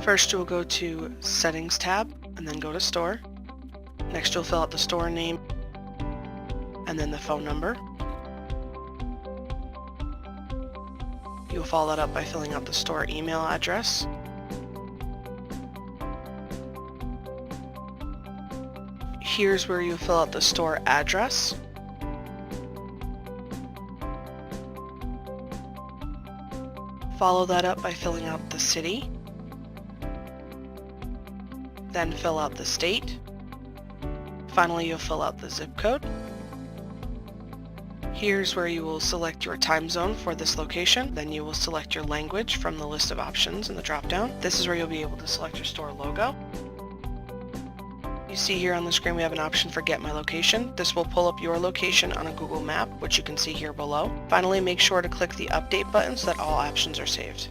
First you'll go to Settings tab and then go to Store. Next you'll fill out the store name and then the phone number. You'll follow that up by filling out the store email address. Here's where you fill out the store address. Follow that up by filling out the city. Then fill out the state. Finally, you'll fill out the zip code. Here's where you will select your time zone for this location. Then you will select your language from the list of options in the drop-down. This is where you'll be able to select your store logo. You see here on the screen we have an option for Get My Location. This will pull up your location on a Google map, which you can see here below. Finally, make sure to click the Update button so that all options are saved.